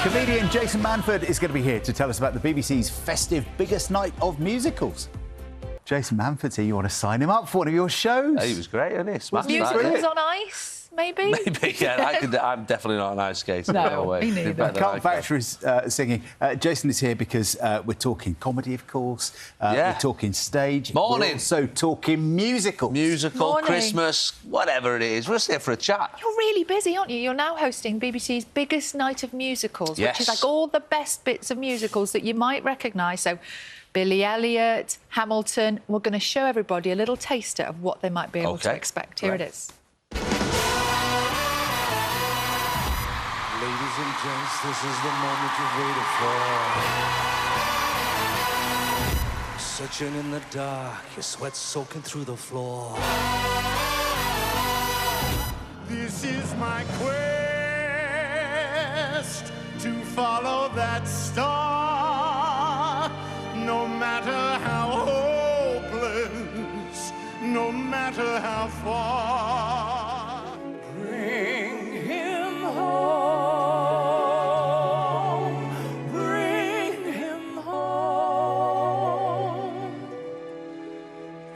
Comedian Jason Manford is going to be here to tell us about the BBC's festive biggest night of musicals. Jason Manford's here. You want to sign him up for one of your shows? He was great, wasn't he? Smashed Musicals on ice, maybe? Maybe, yeah. I'm definitely not an ice skater. No, way. me neither. Can't Factor is singing. Jason is here because we're talking comedy, of course. Yeah. We're talking stage. Morning. We're also talking musicals. Musical, Morning. Christmas, whatever it is. We're just here for a chat. You're really busy, aren't you? You're now hosting BBC's biggest night of musicals, Yes. which is like all the best bits of musicals that you might recognise. So Billy Elliot, Hamilton. We're going to show everybody a little taster of what they might be able to expect. Here it is. Ladies and gents, this is the moment you've waited for. Searching in the dark, your sweat soaking through the floor. This is my quest to follow that star. No matter how hopeless, no matter how far. Bring him home. Bring him home.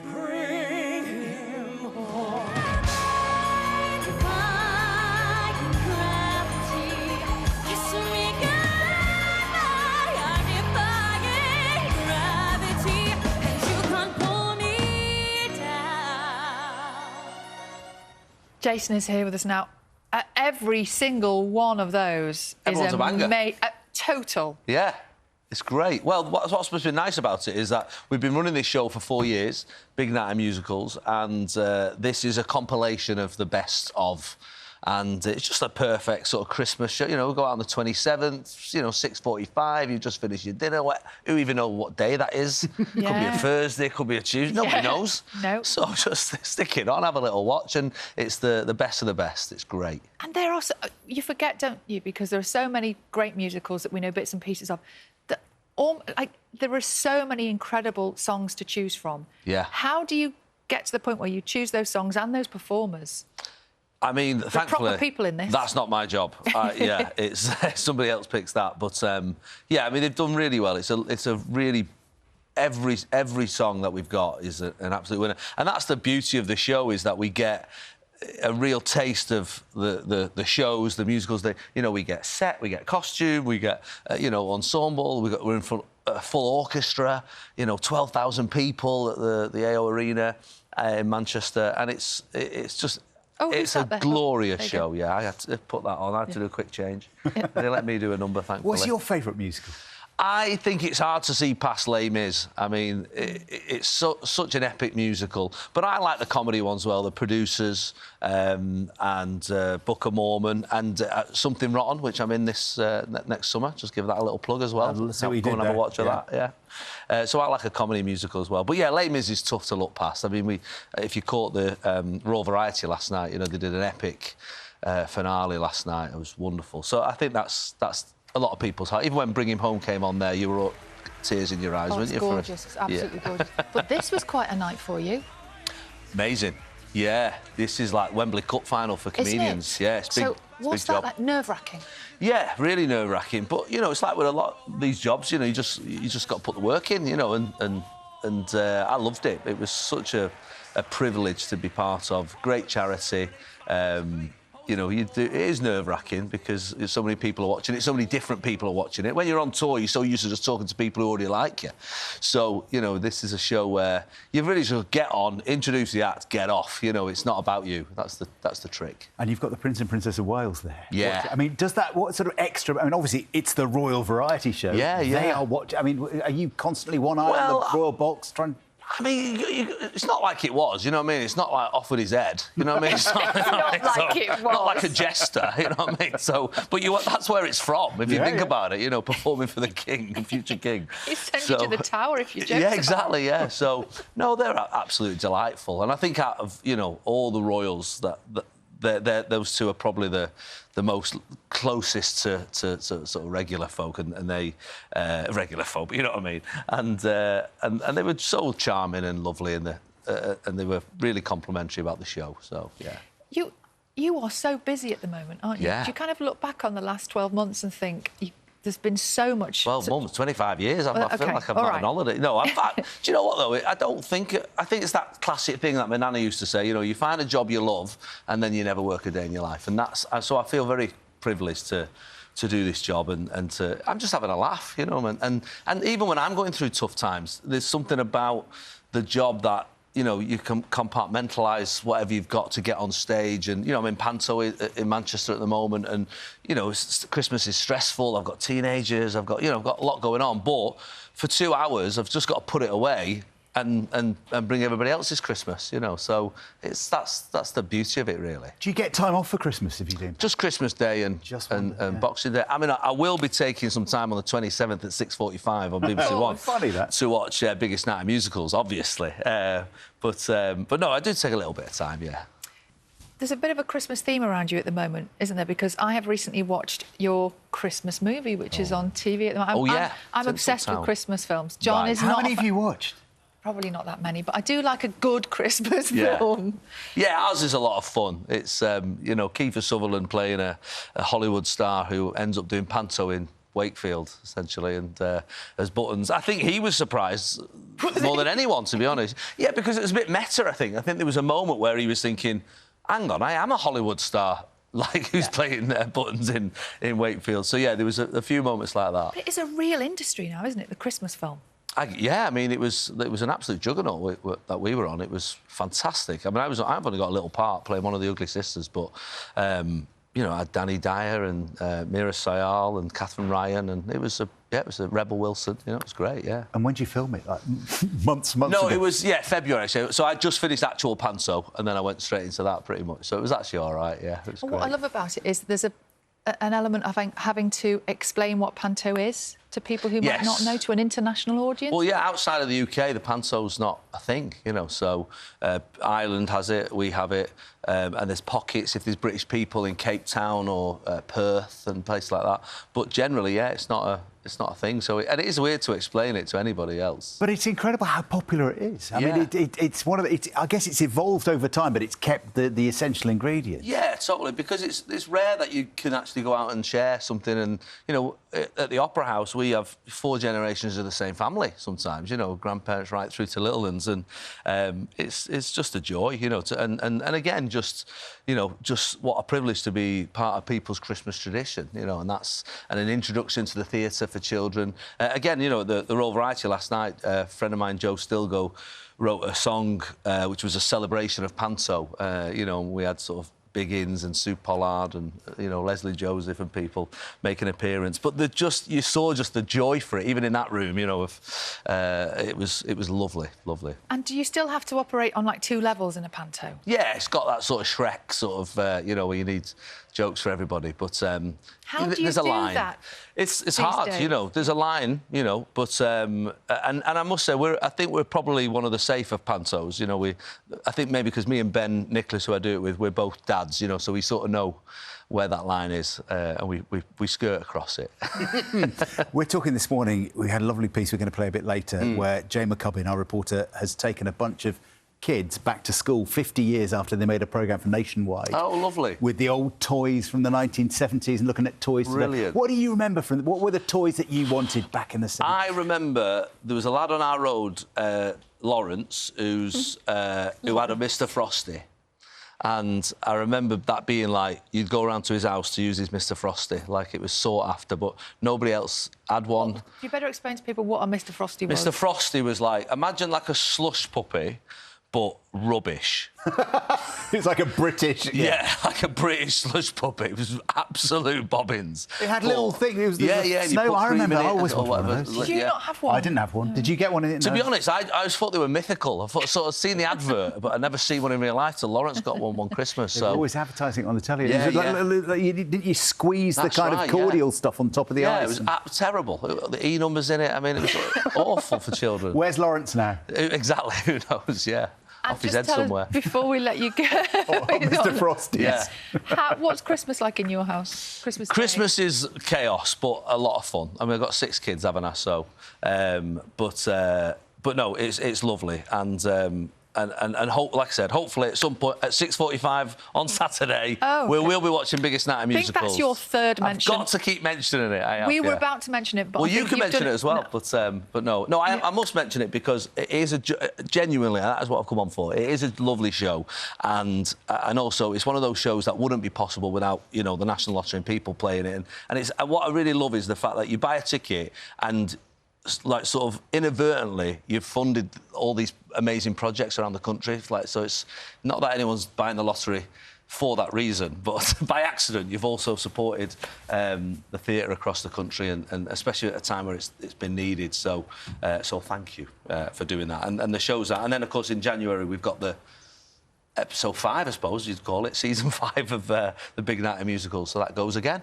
Bring him home. Defying gravity, kiss me goodbye. I'm defying gravity, and you can't pull me down. Jason is here with us now. Every single one of those Everyone's is a banger. Total. Yeah, it's great. Well, what's supposed to be nice about it is that we've been running this show for 4 years, Big Night of Musicals, and this is a compilation of the best of. And it's just a perfect sort of Christmas show. You know, we go out on the 27th, 6:45, you just finish your dinner. Who even know what day that is? Could be a Thursday, could be a Tuesday. Nobody knows. No. So just stick it on, have a little watch, and it's the best of the best. It's great. And there are... You forget, don't you, because there are so many great musicals that we know bits and pieces of, that there are so many incredible songs to choose from. Yeah. How do you get to the point where you choose those songs and those performers? I mean, thankfully, proper people in this. That's not my job. Yeah, it's somebody else picks that. But yeah, I mean, they've done really well. It's a really every song that we've got is an absolute winner, and that's the beauty of the show, is that we get a real taste of the shows, the musicals. We get set, we get costume, we get ensemble. We're in full orchestra. 12,000 people at the AO Arena in Manchester, and it's just. Oh, it's a glorious show, yeah. I had to put that on. I had to do a quick change. They let me do a number, thankfully. What's your favourite musical? I think it's hard to see past Les Mis. I mean, it's such an epic musical. But I like the comedy ones as well, The Producers and Book of Mormon and Something Rotten, which I'm in this next summer. Just give that a little plug as well. Go and have a watch of that, yeah. So I like a comedy musical as well. But yeah, Les Mis is tough to look past. I mean, if you caught the Raw Variety last night, they did an epic finale last night. It was wonderful. So I think that's a lot of people's heart. Even when Bring Him Home came on there, you were all tears in your eyes, weren't you? Gorgeous. It's absolutely gorgeous. But this was quite a night for you. Amazing. Yeah, this is like Wembley Cup final for comedians. Isn't it? Yeah, it's big. So what's big that job. like? Nerve-wracking. Yeah, really nerve-wracking. But it's like with a lot of these jobs, you just got to put the work in, and I loved it. It was such a privilege to be part of. Great charity. It is nerve-wracking because so many people are watching it, so many different people are watching it. When you're on tour, you're so used to just talking to people who already like you. So, this is a show where you really just get on, introduce the act, get off. It's not about you. That's the trick. And you've got the Prince and Princess of Wales there. Yeah. What sort of extra... I mean, obviously, it's the royal variety show. Yeah, yeah. They are watching... I mean, are you constantly one eye on the royal box trying... I mean, it's not like it was, you know what I mean? It's not like off with his head, you know what I mean? It's not, not like a jester, you know what I mean? So, but that's where it's from, if you think about it, performing for the king, the future king. He sends you to the tower if you joke. Yeah, exactly, yeah. So, no, they're absolutely delightful. And I think out of, all the royals, those two are probably the most closest to sort of regular folk, and they regular folk, you know what I mean? And they were so charming and lovely, and they were really complimentary about the show. So yeah. You are so busy at the moment, aren't you? Yeah. Do you kind of look back on the last 12 months and think there's been so much... 12 months, 25 years. I feel okay, like I'm all not right. on holiday. No, do you know what, though? I think it's that classic thing that my nana used to say, you know, you find a job you love and then you never work a day in your life. And so I feel very privileged to do this job and I'm just having a laugh, you know. And even when I'm going through tough times, there's something about the job that, you know, you can compartmentalise whatever you've got to get on stage. And, you know, I'm in Panto in Manchester at the moment and, you know, Christmas is stressful. I've got teenagers. I've got a lot going on. But for 2 hours, I've just got to put it away and bring everybody else's Christmas, you know. So that's the beauty of it, really. Do you get time off for Christmas if you do? Just Christmas Day and Boxing Day. I mean, I will be taking some time on the 27th at 6:45 on BBC One. Funny that. To watch Biggest Night of Musicals, obviously. But no, I do take a little bit of time, yeah. There's a bit of a Christmas theme around you at the moment, isn't there? Because I have recently watched your Christmas movie, which is on TV at the moment. I'm obsessed with Christmas films. John is not... How many have you watched? Probably not that many, but I do like a good Christmas film. Yeah, ours is a lot of fun. It's, you know, Kiefer Sutherland playing a Hollywood star who ends up doing Panto in Wakefield, essentially, and as Buttons. I think he was surprised more than anyone, to be honest. Yeah, because it was a bit meta, I think. I think there was a moment where he was thinking, hang on, I am a Hollywood star, like, who's playing Buttons in Wakefield. So, yeah, there was a few moments like that. But it is a real industry now, isn't it, the Christmas film? Yeah, I mean, it was an absolute juggernaut that we were on. It was fantastic. I mean, I've only got a little part playing one of the Ugly Sisters, but you know, I had Danny Dyer and Mira Sayal and Catherine Ryan, and it was a Rebel Wilson. You know, it was great. Yeah. And when did you film it? Like months ago? No, it was February. Actually. So I just finished actual Panto, and then I went straight into that pretty much. So it was actually all right. Yeah, it was great. What I love about it is there's an element of having to explain what Panto is to people who might not know, to an international audience. Well, yeah, outside of the UK, the Panto's not a thing, you know. So Ireland has it, we have it, and there's pockets if there's British people in Cape Town or Perth and places like that. But generally, yeah, it's not a thing. So and it is weird to explain it to anybody else. But it's incredible how popular it is. I mean, it's one of the. I guess it's evolved over time, but it's kept the essential ingredients. Yeah, totally. Because it's rare that you can actually go out and share something. And you know, at the Opera House, we have 4 generations of the same family. Sometimes, you know, grandparents right through to little ones, and it's just a joy, you know. And again, just you know, just what a privilege to be part of people's Christmas tradition, you know. And an introduction to the theatre for children. Again, you know, the Royal Variety last night, a friend of mine, Joe Stilgo, wrote a song which was a celebration of Panto. You know, we had sort of Biggins and Sue Pollard and, you know, Leslie Joseph and people make an appearance. But you saw just the joy for it, even in that room, you know. It was lovely, lovely. And do you still have to operate on, like, 2 levels in a Panto? Yeah, it's got that sort of Shrek sort of, you know, where you need jokes for everybody. But how do you there's a do line. that? It's hard, you know. There's a line, you know. But and I must say, I think we're probably one of the safer Pantos. You know, I think maybe because me and Ben Nicholas, who I do it with, we're both dads, you know, so we sort of know where that line is, and we skirt across it. We're talking this morning. We had a lovely piece we're going to play a bit later, where Jay McCubbin, our reporter, has taken a bunch of kids back to school 50 years after they made a programme for Nationwide. Oh, lovely. With the old toys from the 1970s and looking at toys Brilliant. today. What do you remember from... What were the toys that you wanted back in the 70s? I remember there was a lad on our road, Lawrence, who had a Mr Frosty. And I remember that being like, you'd go around to his house to use his Mr Frosty, like it was sought after, but nobody else had one. You better explain to people what a Mr Frosty was. Mr Frosty was like, imagine like a slush puppy, but rubbish. It's like a British... Yeah, like a British slush puppy. It was absolute bobbins. It had little things. It was snow. I remember. I always wanted one of those. Did you not have one? I didn't have one. Did you get one in it? To be honest, I always thought they were mythical. I thought sort of seen the advert, but I never seen one in real life till Lawrence got one Christmas. They were always advertising it on the telly. Yeah, didn't you squeeze the kind of cordial stuff on top of the ice? Yeah, it was terrible. The E numbers in it. I mean, it was awful for children. Where's Lawrence now? Exactly. Who knows? Yeah. And off his head somewhere. Before we let you go, Mr Frosty. Yeah. What's Christmas like in your house? Christmas is chaos, but a lot of fun. I mean, I've got 6 kids, haven't I? So, but no, it's lovely, and like I said, hopefully at some point at 6:45 on Saturday, Oh, we'll be watching Biggest Night of I think Musicals. that's your third mention. I've got to keep mentioning it. I have, We were yeah. about to mention it, but Well, I you think can you've mention done it as well, No. but no, I must mention it because it is genuinely, and that is what I've come on for. It is a lovely show, and also it's one of those shows that wouldn't be possible without the National Lottery and people playing it. And it's what I really love is the fact that you buy a ticket and, like, sort of inadvertently, you've funded all these amazing projects around the country. So it's not that anyone's buying the lottery for that reason, but by accident, you've also supported the theatre across the country, and especially at a time where it's been needed. So thank you for doing that. And the show's that. And then, of course, in January, we've got the episode 5, I suppose you'd call it, season 5 of the Big Night of Musicals. So that goes again.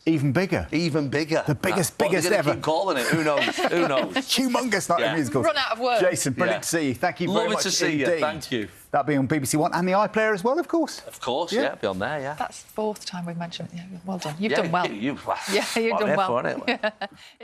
Even bigger. Even bigger. The biggest What are they gonna ever. keep calling it? Who knows? Who knows? Humongous Night Yeah. of Musicals. Run out of words. Jason, brilliant Yeah. to see you. Thank you very Lovely much to see you. indeed. Thank you. That being on BBC One and the iPlayer as well, of course. Of course, Yeah. yeah, be on there, yeah. That's the 4th time we've mentioned it. Yeah, well done. You've Yeah, done well. you've Yeah, you've what done I'm here well. for, innit?